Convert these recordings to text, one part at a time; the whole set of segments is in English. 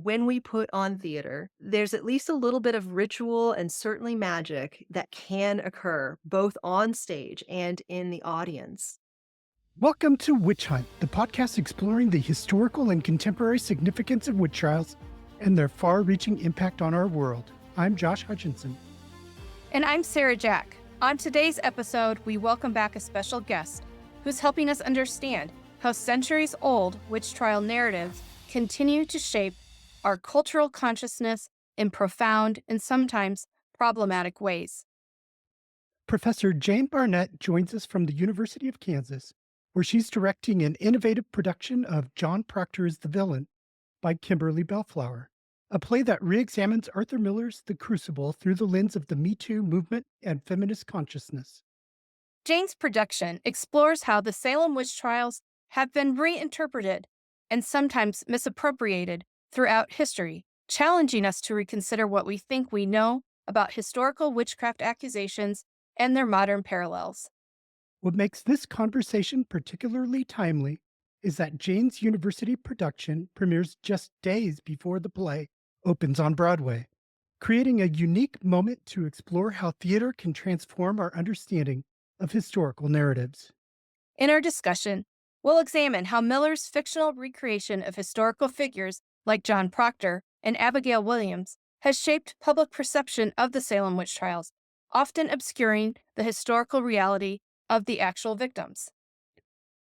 When we put on theater, there's at least a little bit of ritual and certainly magic that can occur both on stage and in the audience. Welcome to Witch Hunt, the podcast exploring the historical and contemporary significance of witch trials and their far reaching impact on our world. I'm Josh Hutchinson. And I'm Sarah Jack. On today's episode, we welcome back a special guest who's helping us understand how centuries-old witch trial narratives continue to shape our cultural consciousness in profound and sometimes problematic ways. Professor Jane Barnette joins us from the University of Kansas, where she's directing an innovative production of John Proctor Is the Villain by Kimberly Bellflower, a play that reexamines Arthur Miller's The Crucible through the lens of the MeToo movement and feminist consciousness. Jane's production explores how the Salem witch trials have been reinterpreted and sometimes misappropriated throughout history, challenging us to reconsider what we think we know about historical witchcraft accusations and their modern parallels. What makes this conversation particularly timely is that Jane's University production premieres just days before the play opens on Broadway, creating a unique moment to explore how theater can transform our understanding of historical narratives. In our discussion, we'll examine how Miller's fictional recreation of historical figures like John Proctor and Abigail Williams has shaped public perception of the Salem witch trials, often obscuring the historical reality of the actual victims.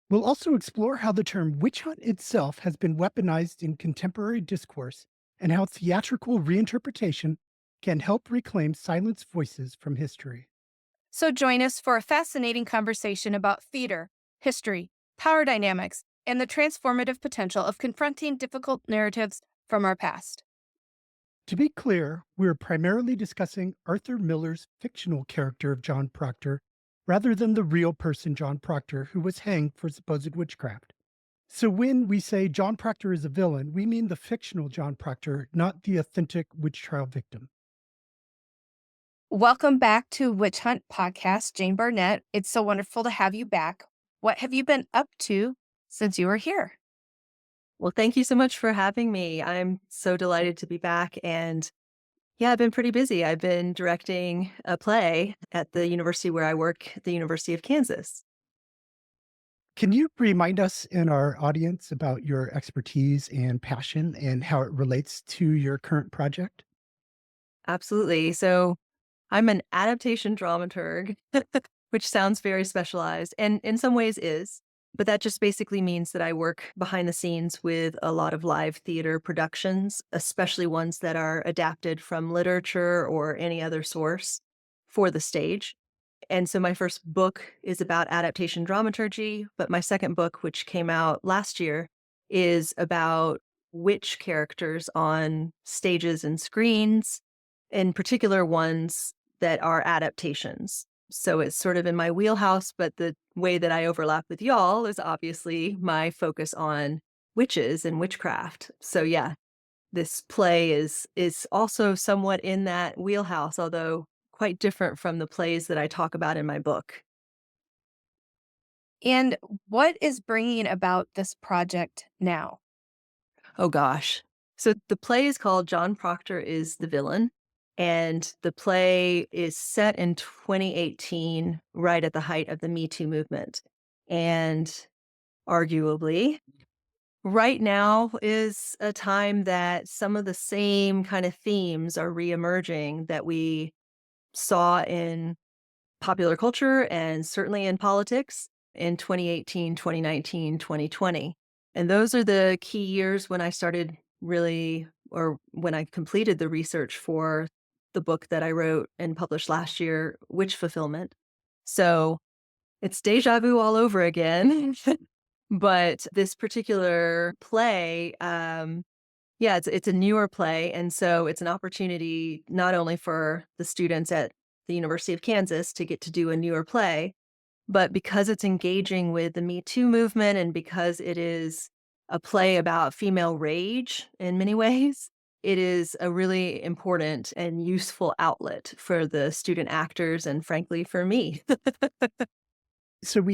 We'll also explore how the term witch hunt itself has been weaponized in contemporary discourse and how theatrical reinterpretation can help reclaim silenced voices from history. So join us for a fascinating conversation about theater, history, power dynamics, and the transformative potential of confronting difficult narratives from our past. To be clear, we're primarily discussing Arthur Miller's fictional character of John Proctor rather than the real person John Proctor who was hanged for supposed witchcraft. So when we say John Proctor is a villain, we mean the fictional John Proctor, not the authentic witch trial victim. Welcome back to Witch Hunt Podcast, Jane Barnette. It's so wonderful to have you back. What have you been up to since you were here? Well, thank you so much for having me. I'm so delighted to be back. And yeah, I've been pretty busy. I've been directing a play at the university where I work, the University of Kansas. Can you remind us and our audience about your expertise and passion and how it relates to your current project? Absolutely. So I'm an adaptation dramaturg, which sounds very specialized and in some ways is. But that just basically means that I work behind the scenes with a lot of live theater productions, especially ones that are adapted from literature or any other source for the stage. And so my first book is about adaptation dramaturgy, but my second book, which came out last year, is about witch characters on stages and screens, in particular ones that are adaptations. So it's sort of in my wheelhouse, but the way that I overlap with y'all is obviously my focus on witches and witchcraft. So yeah, this play is also somewhat in that wheelhouse, although quite different from the plays that I talk about in my book. And what is bringing about this project now? Oh gosh. So the play is called John Proctor Is the Villain. And the play is set in 2018, right at the height of the MeToo movement. And arguably, right now is a time that some of the same kind of themes are reemerging that we saw in popular culture and certainly in politics in 2018, 2019, 2020. And those are the key years when I started really, or when I completed the research for the book that I wrote and published last year, Witch Fulfillment. So it's deja vu all over again. But this particular play, yeah, it's a newer play. And so it's an opportunity not only for the students at the University of Kansas to get to do a newer play, but because it's engaging with the Me Too movement and because it is a play about female rage in many ways, it is a really important and useful outlet for the student actors and frankly for me. So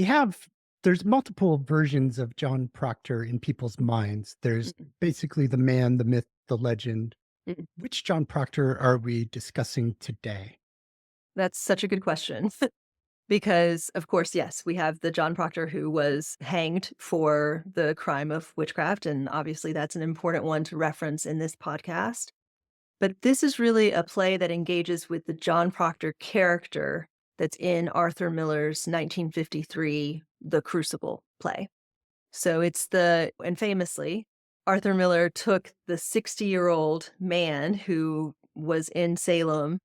there's multiple versions of John Proctor in people's minds. There's basically the man, the myth, the legend. Mhm. Which John Proctor are we discussing today? That's such a good question. Because, of course, yes, we have the John Proctor who was hanged for the crime of witchcraft. And obviously, that's an important one to reference in this podcast. But this is really a play that engages with the John Proctor character that's in Arthur Miller's 1953 The Crucible play. So and famously, Arthur Miller took the 60-year-old man who was in Salem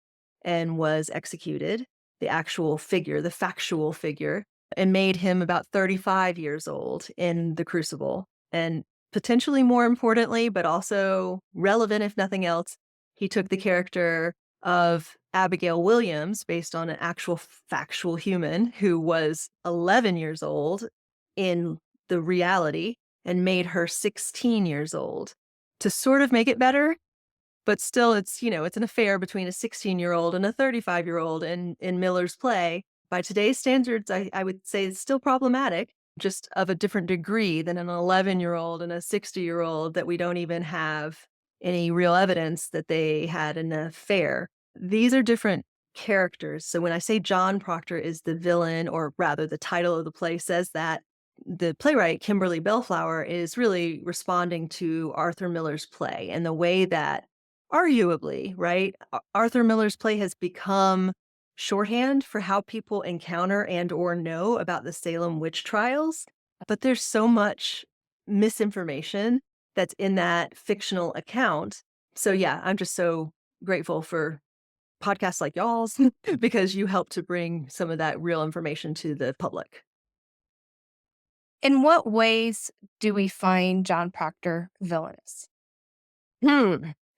and was executed, the actual figure, the factual figure, and made him about 35 years old in The Crucible. And potentially more importantly, but also relevant if nothing else, he took the character of Abigail Williams, based on an actual factual human who was 11 years old in the reality, and made her 16 years old to sort of make it better. But still, it's an affair between a 16-year-old and a 35-year-old in Miller's play. By today's standards, I would say it's still problematic, just of a different degree than an 11-year-old and a 60-year-old that we don't even have any real evidence that they had an affair. These are different characters. So when I say John Proctor is the villain, or rather the title of the play says that, the playwright, Kimberly Bellflower, is really responding to Arthur Miller's play and the way that arguably, right, Arthur Miller's play has become shorthand for how people encounter and or know about the Salem witch trials. But there's so much misinformation that's in that fictional account. So yeah, I'm just so grateful for podcasts like y'all's because you help to bring some of that real information to the public. In what ways do we find John Proctor villainous?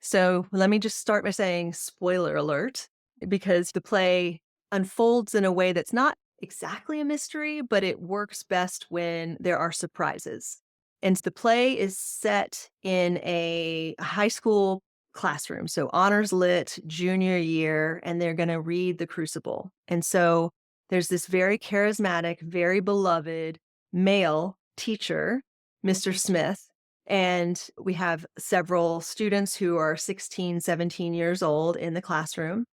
So let me just start by saying spoiler alert, because the play unfolds in a way that's not exactly a mystery, but it works best when there are surprises. And the play is set in a high school classroom, so honors lit junior year, and they're going to read The Crucible. And so there's this very charismatic, very beloved male teacher, Mr. Smith, and we have several students who are 16, 17 years old in the classroom.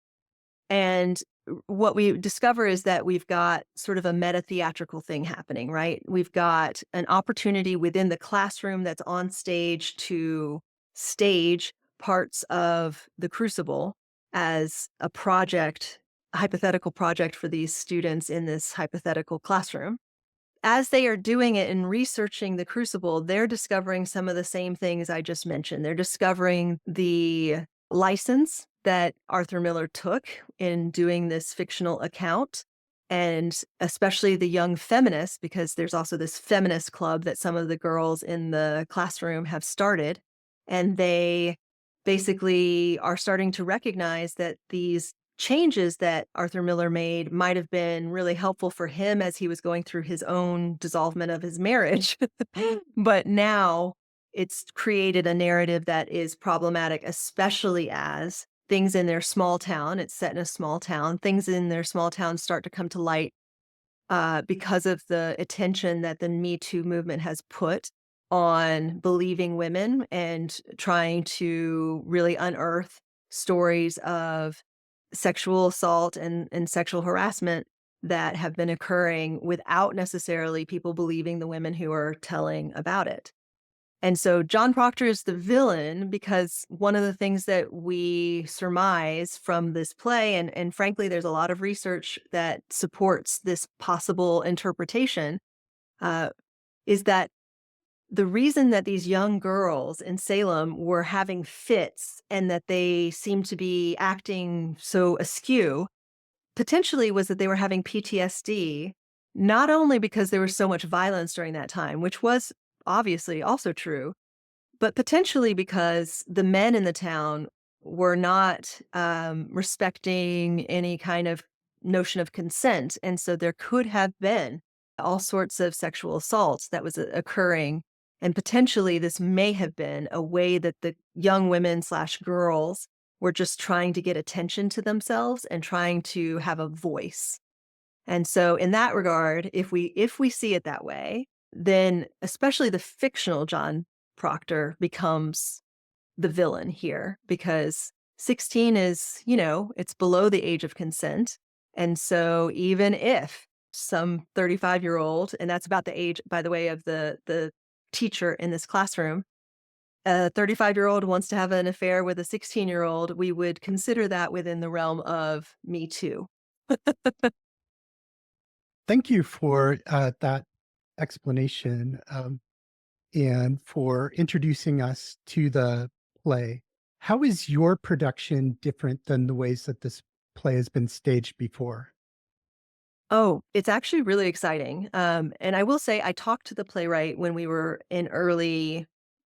And what we discover is that we've got sort of a meta theatrical thing happening, right? We've got an opportunity within the classroom that's on stage to stage parts of The Crucible as a project, a hypothetical project for these students in this hypothetical classroom. As they are doing it and researching The Crucible, they're discovering some of the same things I just mentioned. They're discovering the license that Arthur Miller took in doing this fictional account, and especially the young feminists, because there's also this feminist club that some of the girls in the classroom have started. And they basically are starting to recognize that these changes that Arthur Miller made might have been really helpful for him as he was going through his own dissolvement of his marriage. But now it's created a narrative that is problematic, especially as things in their small town, it's set in a small town, things in their small town start to come to light because of the attention that the MeToo movement has put on believing women and trying to really unearth stories of sexual assault and sexual harassment that have been occurring without necessarily people believing the women who are telling about it. And so John Proctor is the villain because one of the things that we surmise from this play, and frankly, there's a lot of research that supports this possible interpretation, uh, is that the reason that these young girls in Salem were having fits and that they seemed to be acting so askew potentially was that they were having PTSD, not only because there was so much violence during that time, which was obviously also true, but potentially because the men in the town were not respecting any kind of notion of consent. And so there could have been all sorts of sexual assaults that was occurring. And potentially this may have been a way that the young women slash girls were just trying to get attention to themselves and trying to have a voice. And so in that regard, if we see it that way, then especially the fictional John Proctor becomes the villain here because 16 is, it's below the age of consent. And so even if some 35-year-old, and that's about the age, by the way, of the teacher in this classroom, a 35-year-old wants to have an affair with a 16-year-old, we would consider that within the realm of Me Too. Thank you for that explanation and for introducing us to the play. How is your production different than the ways that this play has been staged before? Oh, it's actually really exciting. And I will say I talked to the playwright when we were in early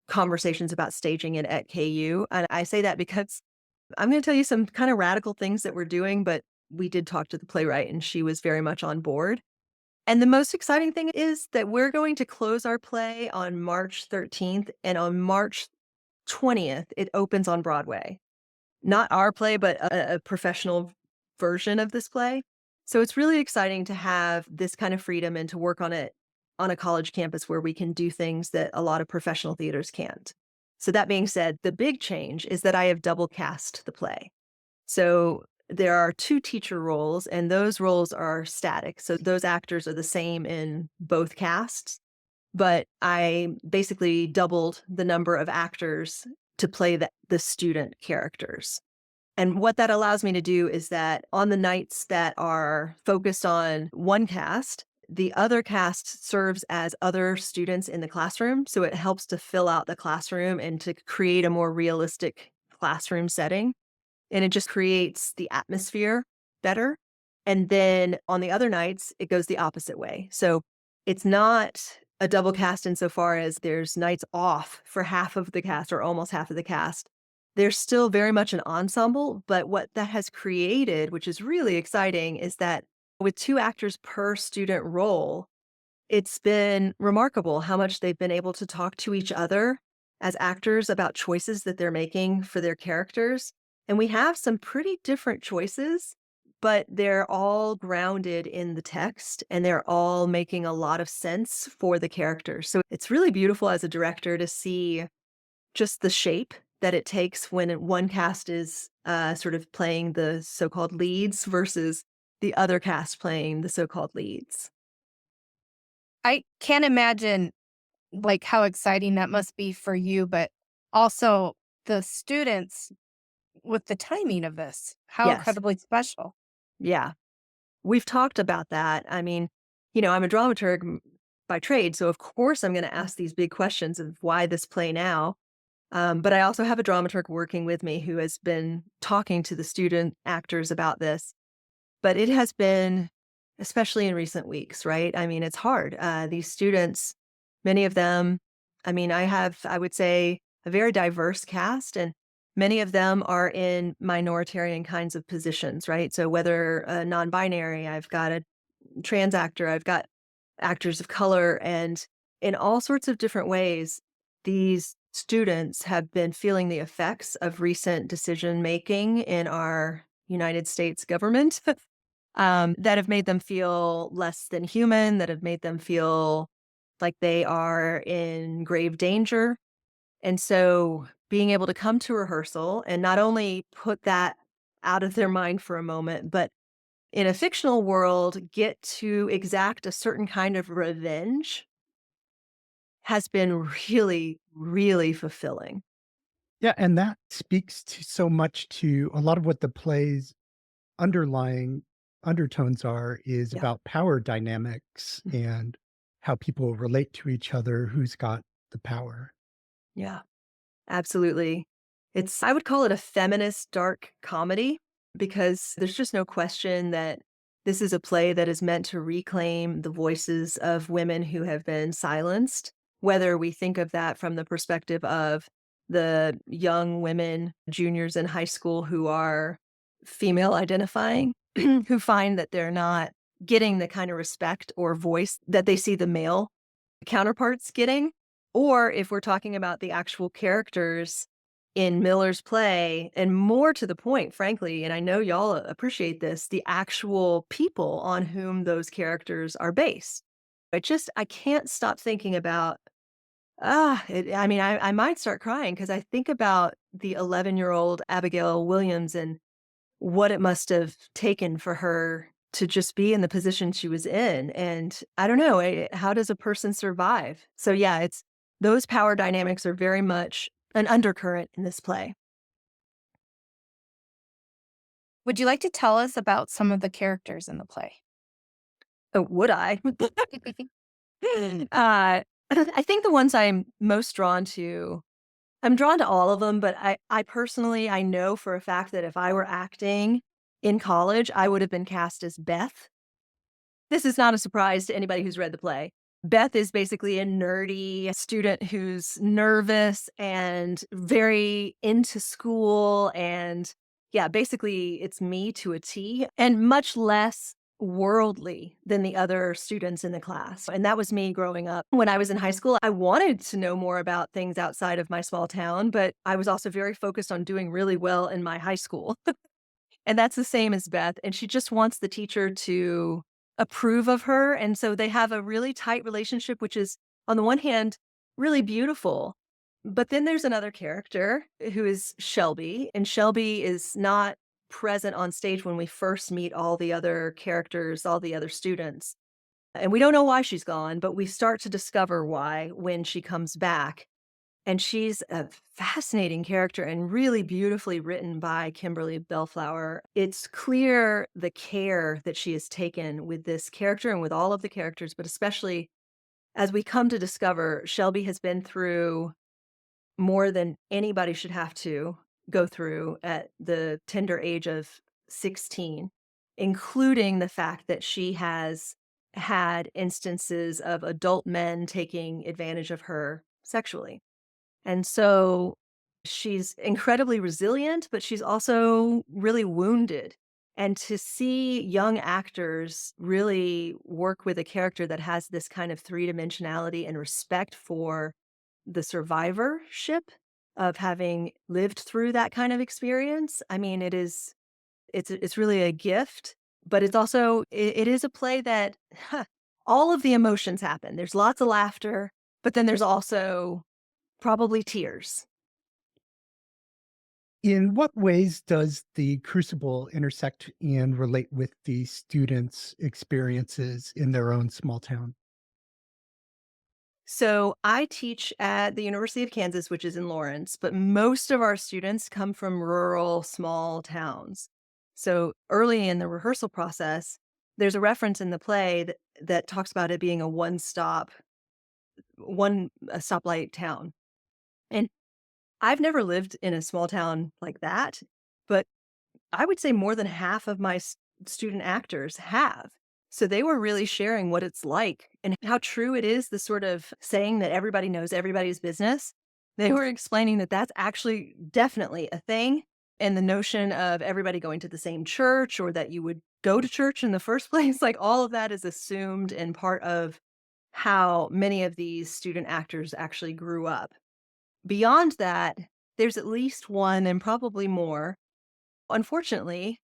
conversations about staging it at KU. And I say that because I'm going to tell you some kind of radical things that we're doing, but we did talk to the playwright and she was very much on board. And the most exciting thing is that we're going to close our play on March 13th, and on March 20th, it opens on Broadway. Not our play, but a professional version of this play. So it's really exciting to have this kind of freedom and to work on it on a college campus where we can do things that a lot of professional theaters can't. So that being said, the big change is that I have double cast the play. So there are two teacher roles, and those roles are static. So those actors are the same in both casts, but I basically doubled the number of actors to play the student characters. And what that allows me to do is that on the nights that are focused on one cast, the other cast serves as other students in the classroom. So it helps to fill out the classroom and to create a more realistic classroom setting. And it just creates the atmosphere better. And then on the other nights, it goes the opposite way. So it's not a double cast insofar as there's nights off for half of the cast or almost half of the cast. There's still very much an ensemble, but what that has created, which is really exciting, is that with 2 actors per student role, it's been remarkable how much they've been able to talk to each other as actors about choices that they're making for their characters. And we have some pretty different choices, but they're all grounded in the text and they're all making a lot of sense for the characters. So it's really beautiful as a director to see just the shape that it takes when one cast is sort of playing the so-called leads versus the other cast playing the so-called leads. I can't imagine like how exciting that must be for you, but also the students with the timing of this. How Yes. incredibly special. Yeah. We've talked about that. I mean, I'm a dramaturg by trade, so of course I'm going to ask these big questions of why this play now. But I also have a dramaturg working with me who has been talking to the student actors about this. But it has been, especially in recent weeks, right? I mean, it's hard. These students, many of them, I mean, I would say, a very diverse cast, and many of them are in minoritarian kinds of positions, right? So whether non binary, I've got a trans actor, I've got actors of color, and in all sorts of different ways, these students have been feeling the effects of recent decision making in our United States government that have made them feel less than human, that have made them feel like they are in grave danger. And so being able to come to rehearsal and not only put that out of their mind for a moment, but in a fictional world, get to exact a certain kind of revenge has been really, really fulfilling. Yeah, and that speaks to so much to a lot of what the play's underlying undertones are is Yeah. about power dynamics Mm. and how people relate to each other, who's got the power. Yeah, absolutely. I would call it a feminist dark comedy because there's just no question that this is a play that is meant to reclaim the voices of women who have been silenced, whether we think of that from the perspective of the young women, juniors in high school who are female identifying, who find that they're not getting the kind of respect or voice that they see the male counterparts getting, or if we're talking about the actual characters in Miller's play, and more to the point, frankly, and I know y'all appreciate this, the actual people on whom those characters are based. I can't stop thinking about I mean, I might start crying because I think about the 11-year-old Abigail Williams and what it must have taken for her to just be in the position she was in. And I don't know, how does a person survive? So yeah, it's those power dynamics are very much an undercurrent in this play. Would you like to tell us about some of the characters in the play? Oh, would I? uh, I think the ones I'm most drawn to, I'm drawn to all of them, but I personally, I know for a fact that if I were acting in college, I would have been cast as Beth. This is not a surprise to anybody who's read the play. Beth is basically a nerdy student who's nervous and very into school. And yeah, basically, it's me to a T and much less worldly than the other students in the class. And that was me growing up. When I was in high school, I wanted to know more about things outside of my small town, but I was also very focused on doing really well in my high school. And that's the same as Beth, and she just wants the teacher to approve of her, and so they have a really tight relationship, which is, on the one hand, really beautiful. But then there's another character who is Shelby, and Shelby is not present on stage when we first meet all the other characters, all the other students. And we don't know why she's gone, but we start to discover why when she comes back. And she's a fascinating character and really beautifully written by Kimberly Bellflower. It's clear the care that she has taken with this character and with all of the characters, but especially as we come to discover Shelby has been through more than anybody should have to go through at the tender age of 16, including the fact that she has had instances of adult men taking advantage of her sexually. And so she's incredibly resilient, but she's also really wounded. And to see young actors really work with a character that has this kind of three-dimensionality and respect for the survivorship of having lived through that kind of experience, I mean, it's really a gift, but it's also it is a play that all of the emotions happen. There's lots of laughter, but then there's also probably tears. In what ways does the Crucible intersect and relate with the students' experiences in their own small town? So I teach at the University of Kansas, which is in Lawrence, but most of our students come from rural, small towns. So early in the rehearsal process, there's a reference in the play that talks about it being a one a stoplight town. And I've never lived in a small town like that, but I would say more than half of my student actors have. So they were really sharing what it's like and how true it is, the sort of saying that everybody knows everybody's business. They were explaining that that's actually definitely a thing. And the notion of everybody going to the same church or that you would go to church in the first place, like all of that is assumed and part of how many of these student actors actually grew up. Beyond that, there's at least one and probably more, unfortunately,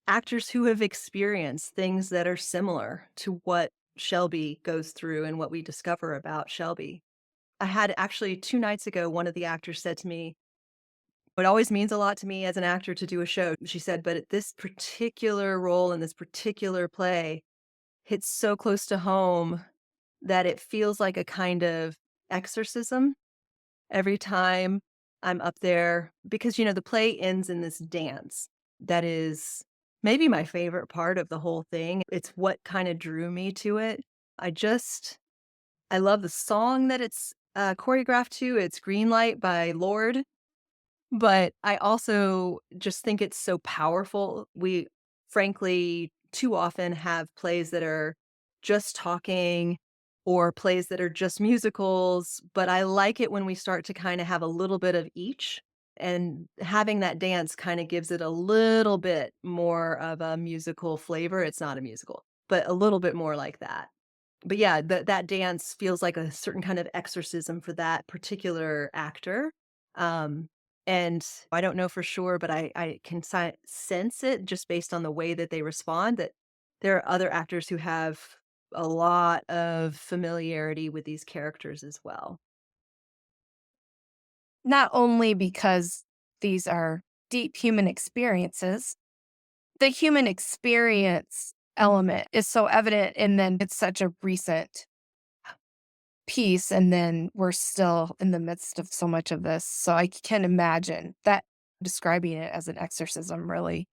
actors who have experienced things that are similar to what Shelby goes through and what we discover about Shelby. I had actually 2 nights ago, one of the actors said to me, "It always means a lot to me as an actor to do a show." She said, "But at this particular role in this particular play hits so close to home that it feels like a kind of exorcism every time I'm up there." Because, the play ends in this dance that is maybe my favorite part of the whole thing. It's what kinda drew me to it. I just I love the song that it's, choreographed to. It's "Green Light" by Lorde, but I also just think it's so powerful. We, frankly, too often have plays that are just talking or plays that are just musicals, but I like it when we start to kinda have a little bit of each, and having that dance kinda gives it a little bit more of a musical flavor. It's not a musical, but a little bit more like that. But yeah, that dance feels like a certain kind of exorcism for that particular actor. Um, and I don't know for sure, but I can sense it just based on the way that they respond that there are other actors who have a lot of familiarity with these characters as well. not only because these are deep human experiences, the human experience element is so evident, and then it's such a recent piece, and then we're still in the midst of so much of this. So I can imagine that describing it as an exorcism really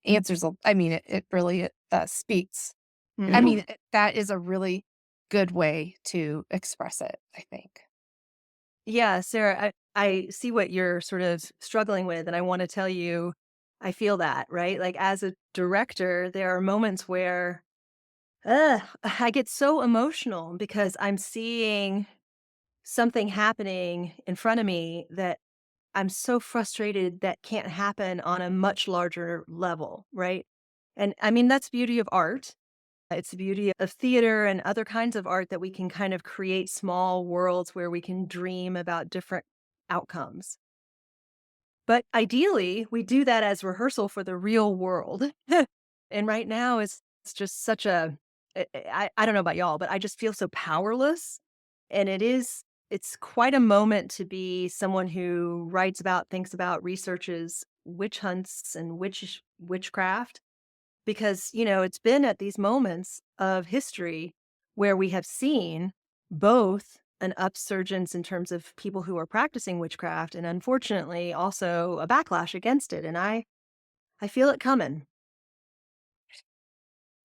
answers, I mean, it really speaks. I Mhm. mean, that is a really good way to express it, I think. Yeah, Sarah, I see what you're sort of struggling with, and I want to tell you, I feel that, right? Like as a director, there are moments where I get so emotional because I'm seeing something happening in front of me that I'm so frustrated that can't happen on a much larger level, right? And I mean, that's the beauty of art. It's the beauty of theater and other kinds of art that we can kind of create small worlds where we can dream about different outcomes. But ideally, we do that as rehearsal for the real world. And right now it's just such a I don't know about y'all, but I just feel so powerless. And it's quite a moment to be someone who writes about, thinks about, researches witch hunts and witchcraft because, it's been at these moments of history where we have seen both an upsurgence in terms of people who are practicing witchcraft and unfortunately also a backlash against it. And I feel it coming.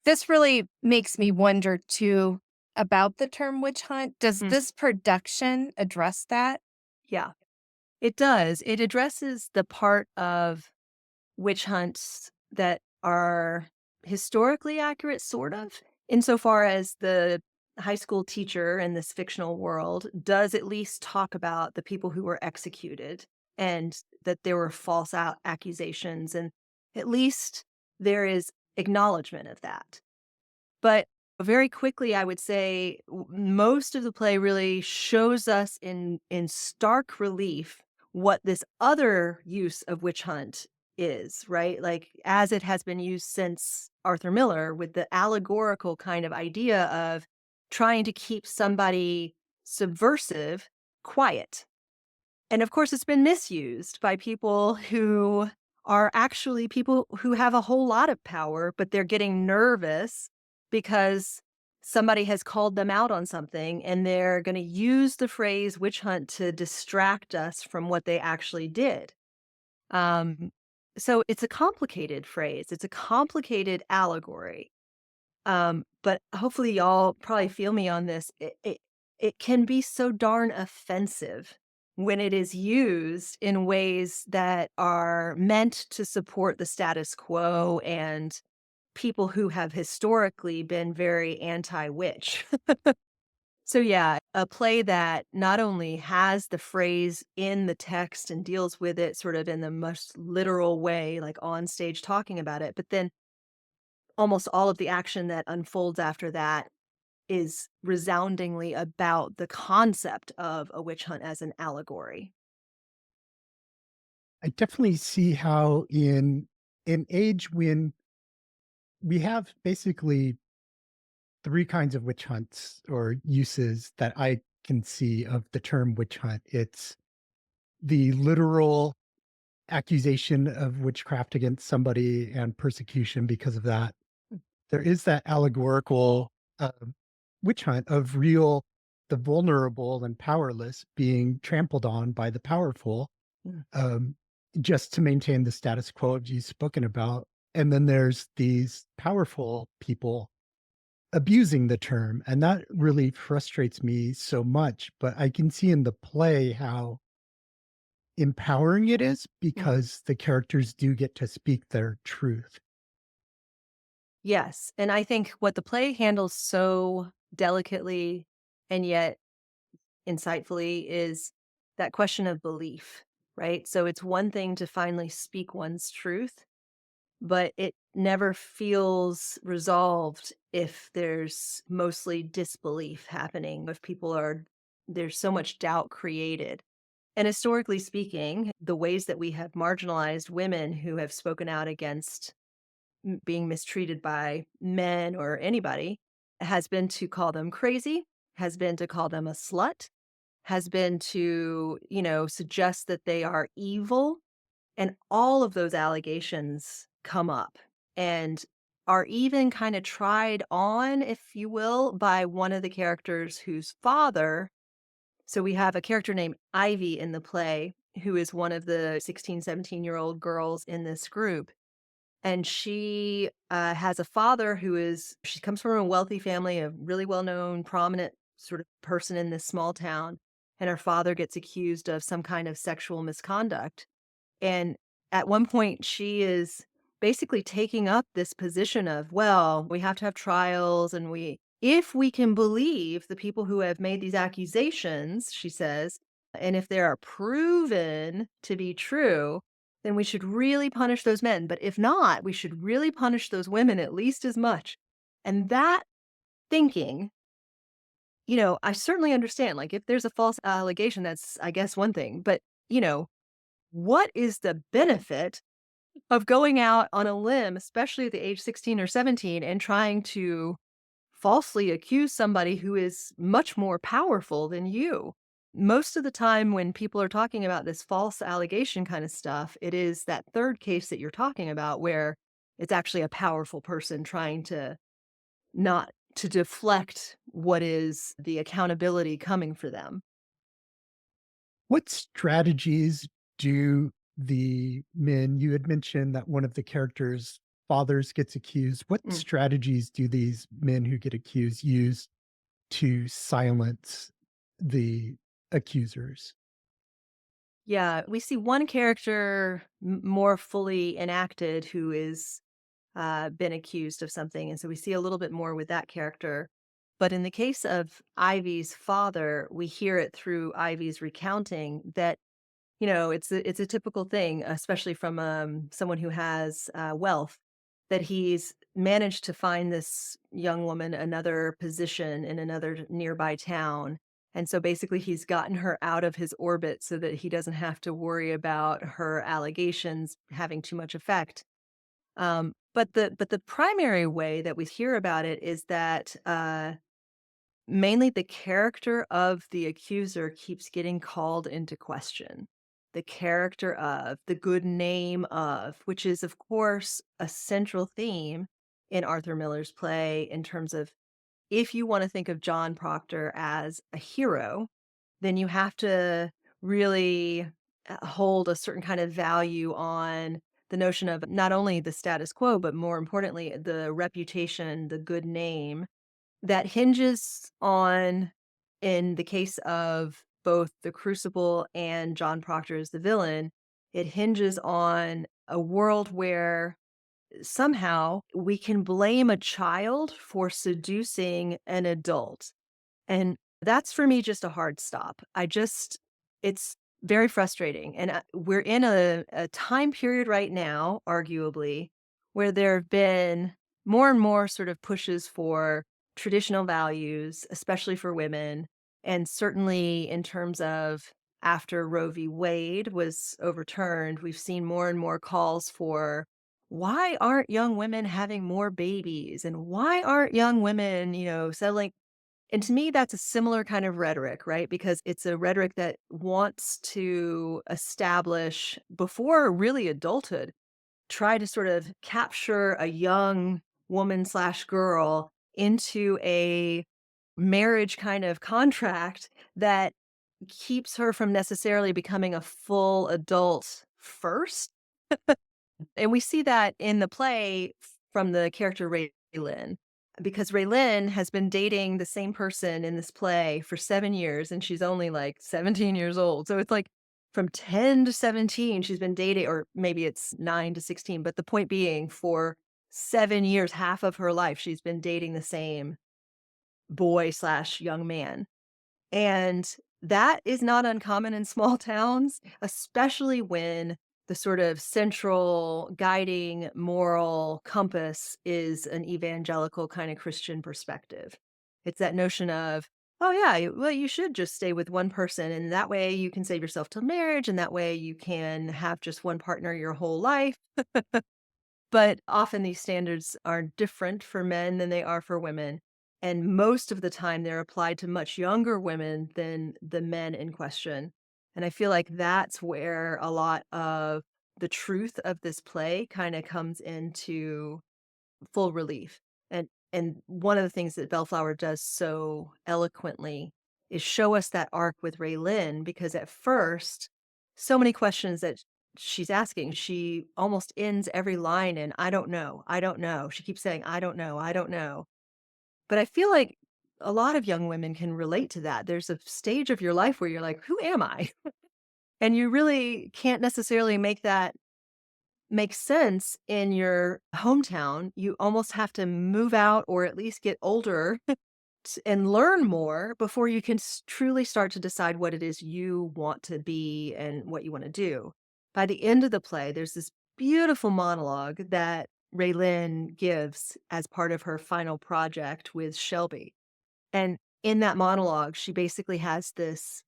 This really makes me wonder too about the term witch hunt. Does Mm. this production address that? Yeah, it does. It addresses the part of witch hunts that are historically accurate, sort of, insofar as the high school teacher in this fictional world does at least talk about the people who were executed and that there were false accusations. And at least there is acknowledgement of that. But very quickly, I would say most of the play really shows us in stark relief what this other use of witch hunt is, right? Like as it has been used since Arthur Miller with the allegorical kind of idea of trying to keep somebody subversive quiet. And of course, it's been misused by people who are actually people who have a whole lot of power, but they're getting nervous because somebody has called them out on something and they're going to use the phrase witch hunt to distract us from what they actually did. Um, so it's a complicated phrase, it's a complicated allegory. But hopefully y'all probably feel me on this. It can be so darn offensive when it is used in ways that are meant to support the status quo and people who have historically been very anti-witch. So yeah, a play that not only has the phrase in the text and deals with it sort of in the most literal way, like on stage talking about it, but then almost all of the action that unfolds after that is resoundingly about the concept of a witch hunt as an allegory. I definitely see how in an age when we have basically 3 kinds of witch hunts or uses that I can see of the term witch hunt. It's the literal accusation of witchcraft against somebody and persecution because of that. There is that allegorical, witch hunt of the vulnerable and powerless being trampled on by the powerful, Mm. um, just to maintain the status quo of you've spoken about. And then there's these powerful people abusing the term, and that really frustrates me so much, but I can see in the play how empowering it is Mm. because the characters do get to speak their truth. Yes, and I think what the play handles so delicately and yet insightfully is that question of belief, right? So it's one thing to finally speak one's truth, but it never feels resolved if there's mostly disbelief happening, if people are there's so much doubt created. And historically speaking, the ways that we have marginalized women who have spoken out against being mistreated by men or anybody has been to call them crazy, has been to call them a slut, has been to, suggest that they are evil. And all of those allegations come up and are even kind of tried on, if you will, by one of the characters whose father. So we have a character named Ivy in the play who is one of the 16, 17-year-old girls in this group. And she has a father she comes from a wealthy family, a really well known, prominent sort of person in this small town. And her father gets accused of some kind of sexual misconduct. And at one point, she is basically taking up this position of, well, we have to have trials and if we can believe the people who have made these accusations, she says, and if they are proven to be true, then we should really punish those men. But if not, we should really punish those women at least as much. And that thinking, I certainly understand, like, if there's a false allegation, that's, I guess, one thing. But, you know, what is the benefit of going out on a limb, especially at the age 16 or 17, and trying to falsely accuse somebody who is much more powerful than you? Most of the time when people are talking about this false allegation kind of stuff, it is that third case that you're talking about where it's actually a powerful person trying to not to deflect what is the accountability coming for them. What strategies do the men you had mentioned that one of the characters' fathers gets accused. What Mm. strategies do these men who get accused use to silence the accusers? Yeah, we see one character more fully enacted who is been accused of something. And so we see a little bit more with that character. But in the case of Ivy's father, we hear it through Ivy's recounting that, it's a typical thing, especially from someone who has wealth, that he's managed to find this young woman another position in another nearby town. And so basically, he's gotten her out of his orbit so that he doesn't have to worry about her allegations having too much effect. But the primary way that we hear about it is that mainly the character of the accuser keeps getting called into question. The character of, the good name of, which is, of course, a central theme in Arthur Miller's play in terms of if you want to think of John Proctor as a hero, then you have to really hold a certain kind of value on the notion of not only the status quo, but more importantly, the reputation, the good name that hinges on, in the case of both the Crucible and John Proctor as the villain, it hinges on a world where somehow we can blame a child for seducing an adult. And that's for me just a hard stop. It's very frustrating. And we're in a time period right now, arguably, where there have been more and more sort of pushes for traditional values, especially for women. And certainly in terms of after Roe v. Wade was overturned, we've seen more and more calls for why aren't young women having more babies? And why aren't young women, settling? And to me, that's a similar kind of rhetoric, right? Because it's a rhetoric that wants to establish, before really adulthood, try to sort of capture a young woman slash girl into a marriage kind of contract that keeps her from necessarily becoming a full adult first. And we see that in the play from the character Raylin, because Raylin has been dating the same person in this play for 7 years, and she's only, like, 17 years old. So it's like from 10 to 17, she's been dating, or maybe it's 9 to 16, but the point being for 7 years, half of her life, she's been dating the same boy/young slash young man. And that is not uncommon in small towns, especially when the sort of central guiding moral compass is an evangelical kind of Christian perspective. It's that notion of, oh, yeah, well, you should just stay with one person. And that way you can save yourself till marriage. And that way you can have just one partner your whole life. But often these standards are different for men than they are for women. And most of the time, they're applied to much younger women than the men in question. And I feel like that's where a lot of the truth of this play kind of comes into full relief. And one of the things that Bellflower does so eloquently is show us that arc with Raylin, because at first, so many questions that she's asking, she almost ends every line in "I don't know, I don't know." She keeps saying, "I don't know, I don't know." But I feel like a lot of young women can relate to that. There's a stage of your life where you're like, "Who am I?" And you really can't necessarily make that make sense in your hometown. You almost have to move out or at least get older and learn more before you can truly start to decide what it is you want to be and what you want to do. By the end of the play, there's this beautiful monologue that Raylin gives as part of her final project with Shelby. And in that monologue, she basically has this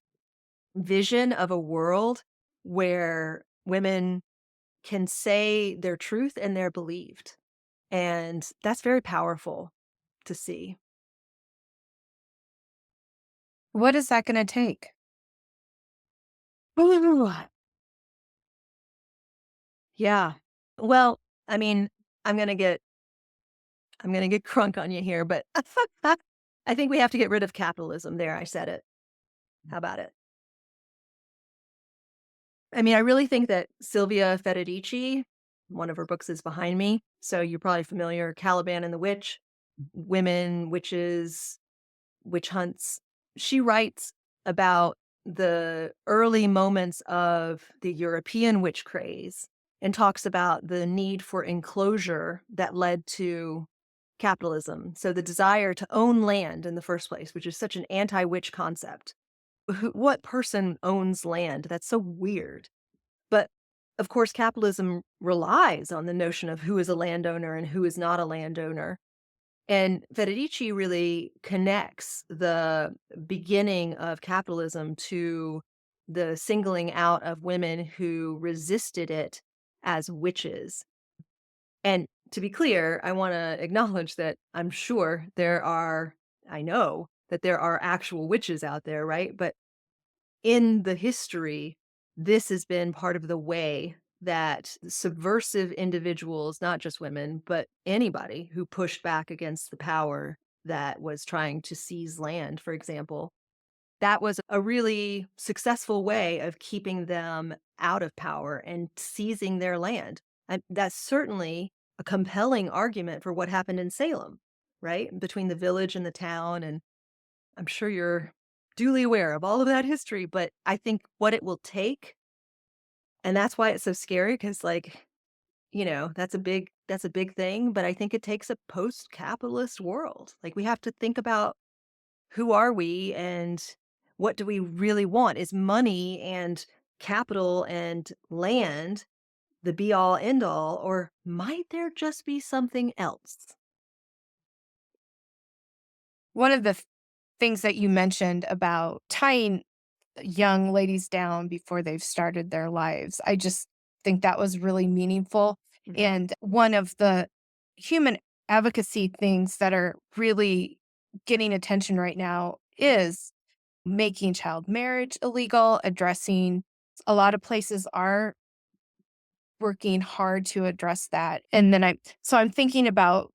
vision of a world where women can say their truth and they're believed. And that's very powerful to see. What is that going to take? Ooh, yeah. Well, I mean, I'm gonna get I'm gonna get crunk on you here, but I think we have to get rid of capitalism. There, I said it. How about it? I mean, I really think that Sylvia Federici, one of her books is behind me, so you're probably familiar. Caliban and the Witch, women, witches, witch hunts. She writes about the early moments of the European witch craze and talks about the need for enclosure that led to capitalism. So the desire to own land in the first place, which is such an anti-witch concept. What person owns land? That's so weird. But of course, capitalism relies on the notion of who is a landowner and who is not a landowner. And Federici really connects the beginning of capitalism to the singling out of women who resisted it as witches. And to be clear, I want to acknowledge that I know that there are actual witches out there, right? But in the history, this has been part of the way that subversive individuals, not just women, but anybody who pushed back against the power that was trying to seize land, for example, that was a really successful way of keeping them out of power and seizing their land. And that's certainly a compelling argument for what happened in Salem, right? Between the village and the town. And I'm sure you're duly aware of all of that history, but I think what it will take, and that's why it's so scary, because like, that's a big thing, but I think it takes a post-capitalist world. Like, we have to think about who are we and what do we really want? Is money and capital and land the be all end all, or might there just be something else? One of the things that you mentioned about tying young ladies down before they've started their lives, I just think that was really meaningful. Mhm. And one of the human advocacy things that are really getting attention right now is making child marriage illegal, addressing a lot of places are working hard to address that. And then I'm thinking about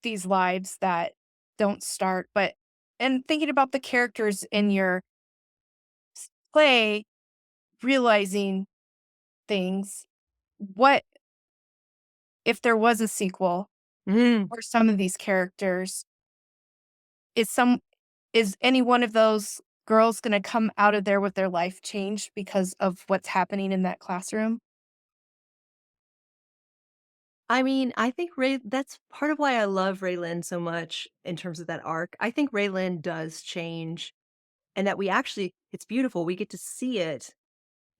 these lives that don't start, but and thinking about the characters in your play realizing things. What if there was a sequel Mm. for some of these characters? Is some is any one of those girls gonna come out of there with their life changed because of what's happening in that classroom? I mean, I think Ray that's part of why I love Raylan so much in terms of that arc. I think Raylan does change, and that we actually it's beautiful. We get to see it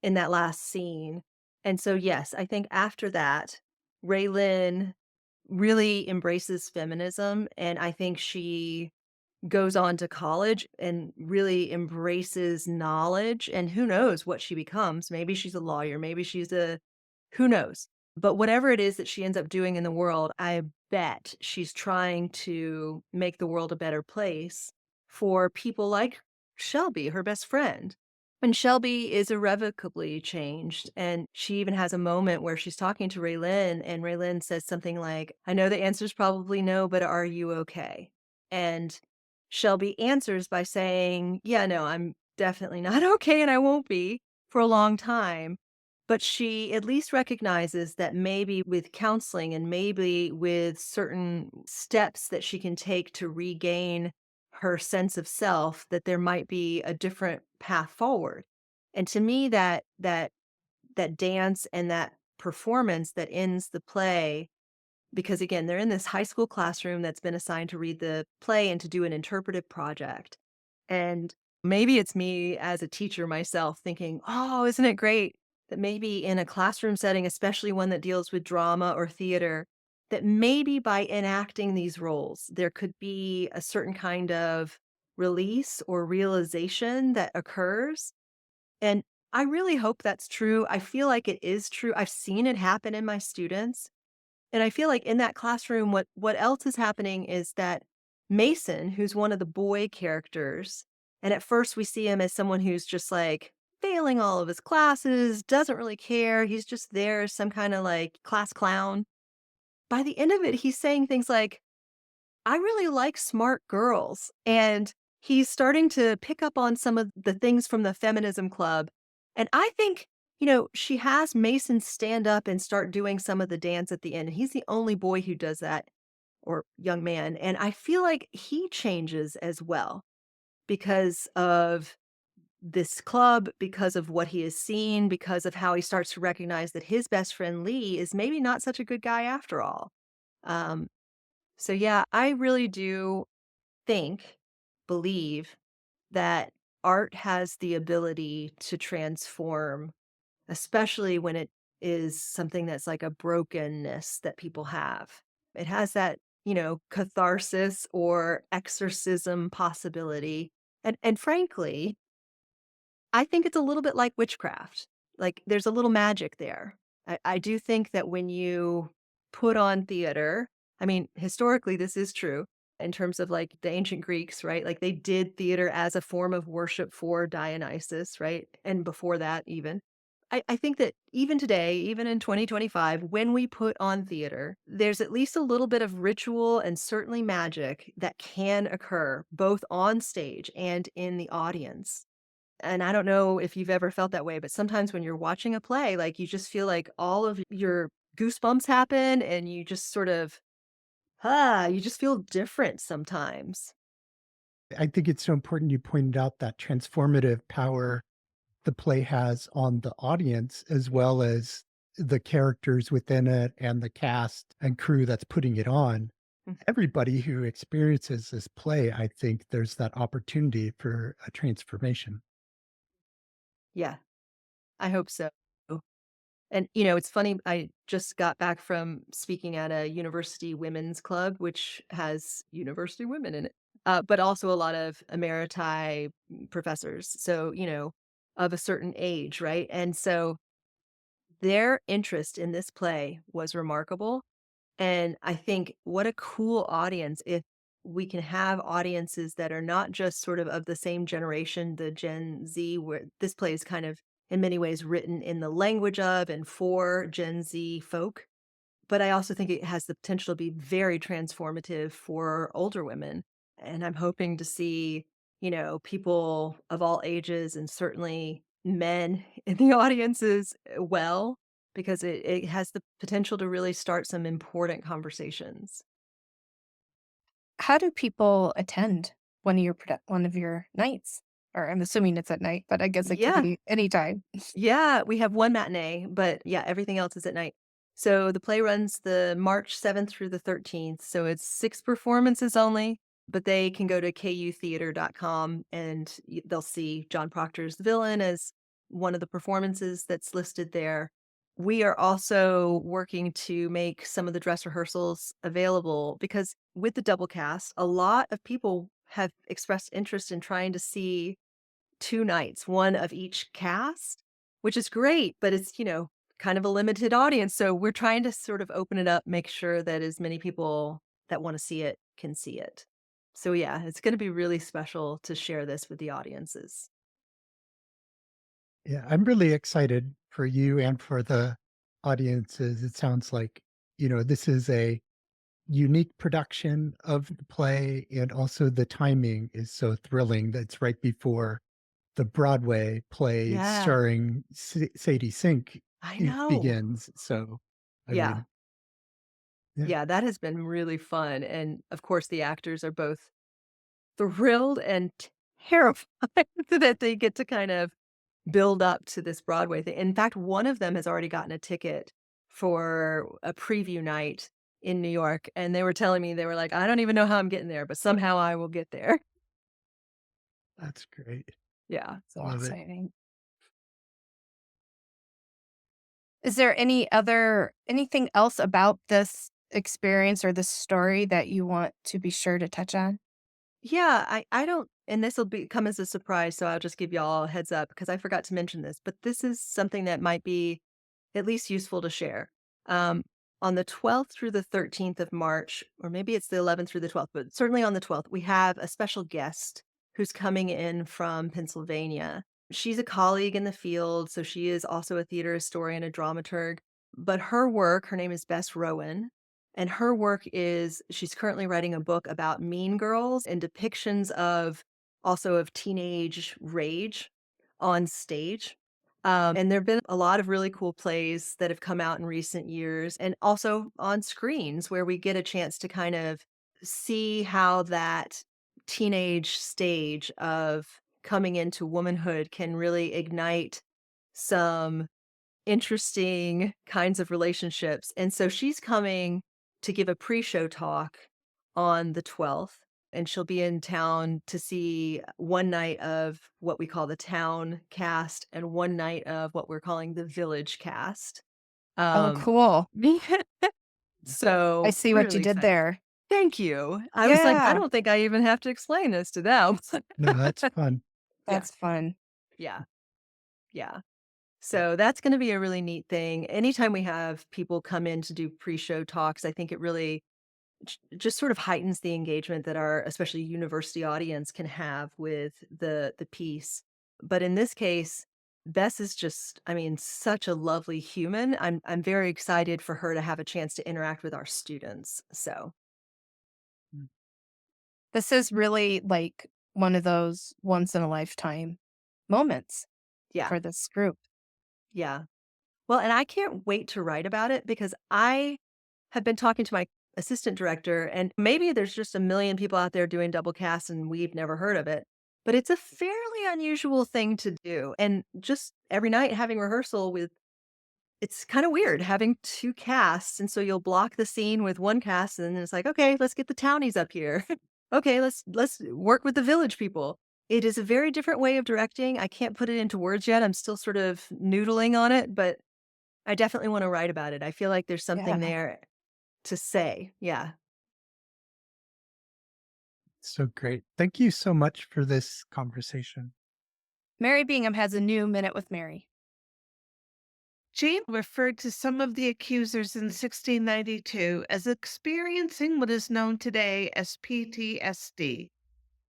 in that last scene. And so, yes, I think after that, Raylan really embraces feminism, and I think she goes on to college and really embraces knowledge, and who knows what she becomes. Maybe she's a lawyer, maybe she's a who knows? But whatever it is that she ends up doing in the world, I bet she's trying to make the world a better place for people like Shelby, her best friend. And Shelby is irrevocably changed. And she even has a moment where she's talking to Raylene, and Raylene says something like, I know the answer's probably no, but are you okay? And Shelby answers by saying, yeah, no, I'm definitely not okay, and I won't be for a long time. But she at least recognizes that maybe with counseling and maybe with certain steps that she can take to regain her sense of self, that there might be a different path forward. And to me, that dance and that performance that ends the play, because again, they're in this high school classroom that's been assigned to read the play and to do an interpretive project. And maybe it's me as a teacher myself thinking, oh, isn't it great that maybe in a classroom setting, especially one that deals with drama or theater, that maybe by enacting these roles, there could be a certain kind of release or realization that occurs. And I really hope that's true. I feel like it is true. I've seen it happen in my students. And I feel like in that classroom, what else is happening is that Mason, who's one of the boy characters, and at first we see him as someone who's just like failing all of his classes, doesn't really care. He's just there as some kind of like class clown. By the end of it, he's saying things like, I really like smart girls. And he's starting to pick up on some of the things from the feminism club. And I think, she has Mason stand up and start doing some of the dance at the end. And he's the only boy who does that, or young man. And I feel like he changes as well because of this club, because of what he has seen, because of how he starts to recognize that his best friend Lee is maybe not such a good guy after all. Um, so yeah, I really do think, believe that art has the ability to transform, especially when it is something that's like a brokenness that people have. It has that, catharsis or exorcism possibility. And frankly, I think it's a little bit like witchcraft. Like there's a little magic there. I do think that when you put on theater, I mean, historically, this is true in terms of like the ancient Greeks, right? Like they did theater as a form of worship for Dionysus, right? And before that, even. I think that even today, even in 2025, when we put on theater, there's at least a little bit of ritual and certainly magic that can occur both on stage and in the audience. And I don't know if you've ever felt that way, but sometimes when you're watching a play, like you just feel like all of your goosebumps happen and you just sort of, you just feel different sometimes. I think it's so important you pointed out that transformative power the play has on the audience as well as the characters within it and the cast and crew that's putting it on. Mm. Everybody who experiences this play, I think there's that opportunity for a transformation. Yeah, I hope so. And, it's funny, I just got back from speaking at a university women's club, which has university women in it, but also a lot of emeriti professors. So, of a certain age, right? And so their interest in this play was remarkable. And I think what a cool audience if we can have audiences that are not just sort of the same generation, the Gen Z, where this play is kind of in many ways written in the language of and for Gen Z folk. But I also think it has the potential to be very transformative for older women. And I'm hoping to see, people of all ages and certainly men in the audiences well, because it has the potential to really start some important conversations. How do people attend one of your nights? Or I'm assuming it's at night, but I guess it could Yeah. be anytime. Yeah, we have one matinee, but yeah, everything else is at night. So the play runs the March 7th through the 13th. So it's 6 performances only, but they can go to kutheater.com and they'll see John Proctor's The Villain as one of the performances that's listed there. We are also working to make some of the dress rehearsals available because with the double cast, a lot of people have expressed interest in trying to see 2 nights, one of each cast, which is great, but it's, kind of a limited audience. So we're trying to sort of open it up, make sure that as many people that want to see it can see it. So yeah, it's going to be really special to share this with the audiences. Yeah, I'm really excited for you and for the audiences. It sounds like, this is a unique production of the play, and also the timing is so thrilling. That's right before the Broadway play Yeah, starring Sadie Sink I know. begins. So, I Yeah. mean, yeah, Yeah, that has been really fun. And of course, the actors are both thrilled and terrified that they get to kind of build up to this Broadway thing. In fact, one of them has already gotten a ticket for a preview night in New York. And they were telling me, they were like, I don't even know how I'm getting there, but somehow I will get there. that's great. Yeah. I So love it. exciting. Is there anything else about this experience or this story that you want to be sure to touch on? Yeah, I don't, and this will be come as a surprise, so I'll just give y'all a heads up because I forgot to mention this, but this is something that might be at least useful to share. Um, on the 12th through the 13th of March, or maybe it's the 11th through the 12th, but certainly on the 12th, we have a special guest who's coming in from Pennsylvania. She's a colleague in the field, so she is also a theater historian, a dramaturg, but her name is Bess Rowan, and her work is she's currently writing a book about mean girls and depictions of also of teenage rage on stage. And there have been a lot of really cool plays that have come out in recent years and also on screens where we get a chance to kind of see how that teenage stage of coming into womanhood can really ignite some interesting kinds of relationships. And so she's coming to give a pre-show talk on the 12th, and she'll be in town to see one night of what we call the town cast and one night of what we're calling the village cast. Oh, Um, cool. I so see what you really did excited. there. Thank you. I was like, I Yeah, don't think I even have to explain this to them. No, that's fun. Yeah, that's fun. yeah, yeah. So that's gonna be a really neat thing. Anytime we have people come in to do pre-show talks, I think it really just sort of heightens the engagement that our especially university audience can have with the piece. But in this case, Bess is just, I mean, such a lovely human. I'm very excited for her to have a chance to interact with our students. So, Mm. This is really like one of those once in a lifetime moments yeah. for this group. Yeah. Well, and I can't wait to write about it because I have been talking to my assistant director, and maybe there's just a million people out there doing double casts and we've never heard of it, but it's a fairly unusual thing to do. And just every night having rehearsal with it's kind of weird having two casts. And so you'll block the scene with one cast, and then it's like, okay, let's get the townies up here. Okay, let's work with the village people. It is a very different way of directing. I can't put it into words yet. I'm still sort of noodling on it, but I definitely wanna write about it. I feel like there's something Yeah. there to say. Yeah. So great. Thank you so much for this conversation. Mary Bingham has a new Minute with Mary. Jane referred to some of the accusers in 1692 as experiencing what is known today as PTSD.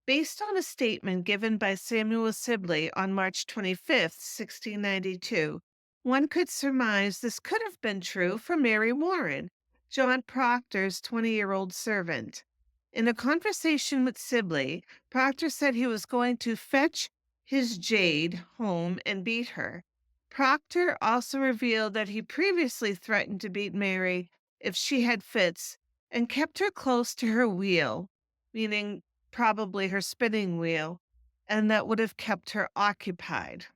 Based on a statement given by Samuel Sibley on March 25th, 1692, one could surmise this could have been true for Mary Warren, John Proctor's 20-year-old servant. In a conversation with Sibley, Proctor said he was going to fetch his Jade home and beat her. Proctor also revealed that he previously threatened to beat Mary if she had fits and kept her close to her wheel, meaning probably her spinning wheel, and that would have kept her occupied.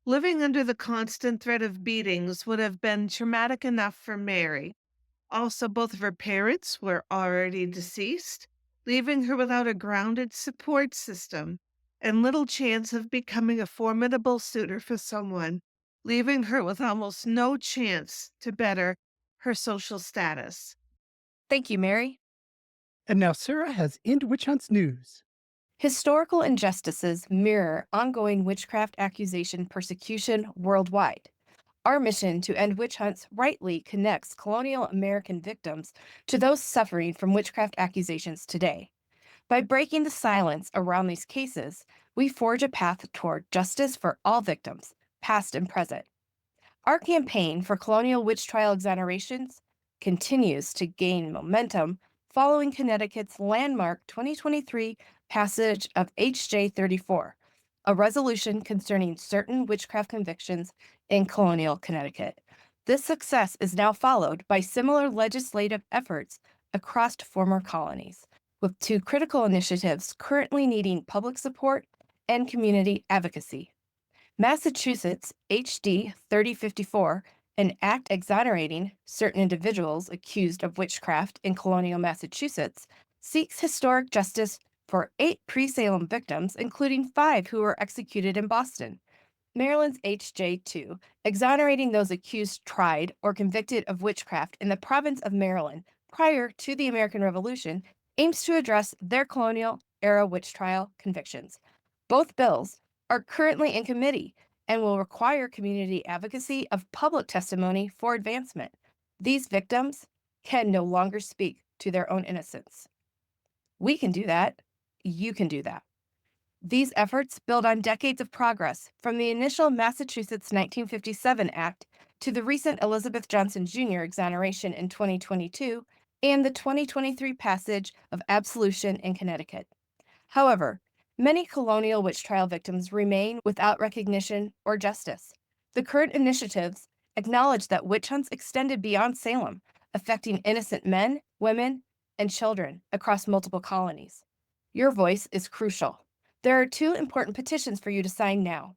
Living under the constant threat of beatings would have been traumatic enough for Mary. Also, both of her parents were already deceased, leaving her without a grounded support system and little chance of becoming a formidable suitor for someone, leaving her with almost no chance to better her social status. Thank you, Mary. And now Sarah has End Witch Hunts news. Historical injustices mirror ongoing witchcraft accusation persecution worldwide. Our mission to end witch hunts rightly connects colonial American victims to those suffering from witchcraft accusations today. By breaking the silence around these cases, we forge a path toward justice for all victims, past and present. Our campaign for colonial witch trial exonerations continues to gain momentum following Connecticut's landmark 2023 passage of H.J. 34, a resolution concerning certain witchcraft convictions in colonial Connecticut. This success is now followed by similar legislative efforts across former colonies, with two critical initiatives currently needing public support and community advocacy. Massachusetts HD 3054, an act exonerating certain individuals accused of witchcraft in colonial Massachusetts, seeks historic justice for 8 pre-Salem victims, including 5 who were executed in Boston. Maryland's HJ2, exonerating those accused, tried, or convicted of witchcraft in the province of Maryland prior to the American Revolution, aims to address their colonial era witch trial convictions. Both bills are currently in committee and will require community advocacy of public testimony for advancement. These victims can no longer speak to their own innocence. We can do that. You can do that. These efforts build on decades of progress, from the initial Massachusetts 1957 Act to the recent Elizabeth Johnson Jr. exoneration in 2022 and the 2023 passage of absolution in Connecticut. However, many colonial witch trial victims remain without recognition or justice. The current initiatives acknowledge that witch hunts extended beyond Salem, affecting innocent men, women, and children across multiple colonies. Your voice is crucial. There are 2 important petitions for you to sign now.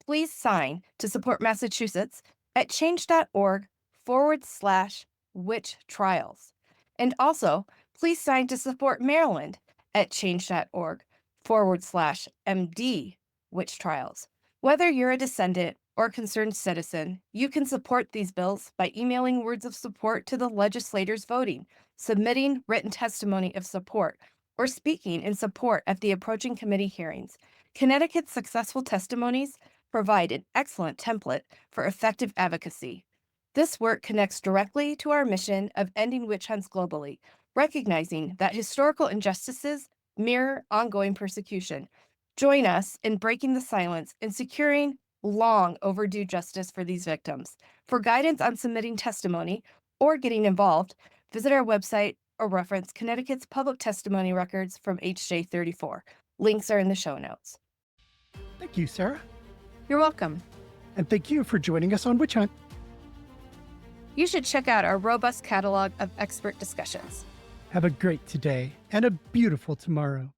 Please sign to support Massachusetts at change.org/witch trials. And also, please sign to support Maryland at change.org/MD witch trials. Whether you're a descendant or a concerned citizen, you can support these bills by emailing words of support to the legislators voting, submitting written testimony of support, or speaking in support at the approaching committee hearings. Connecticut's successful testimonies provide an excellent template for effective advocacy. This work connects directly to our mission of ending witch hunts globally, recognizing that historical injustices mirror ongoing persecution. Join us in breaking the silence and securing long overdue justice for these victims. For guidance on submitting testimony or getting involved, visit our website or reference Connecticut's public testimony records from HJ 34. Links are in the show notes. Thank you, Sarah. You're welcome. And thank you for joining us on Witch Hunt. You should check out our robust catalog of expert discussions. Have a great today and a beautiful tomorrow.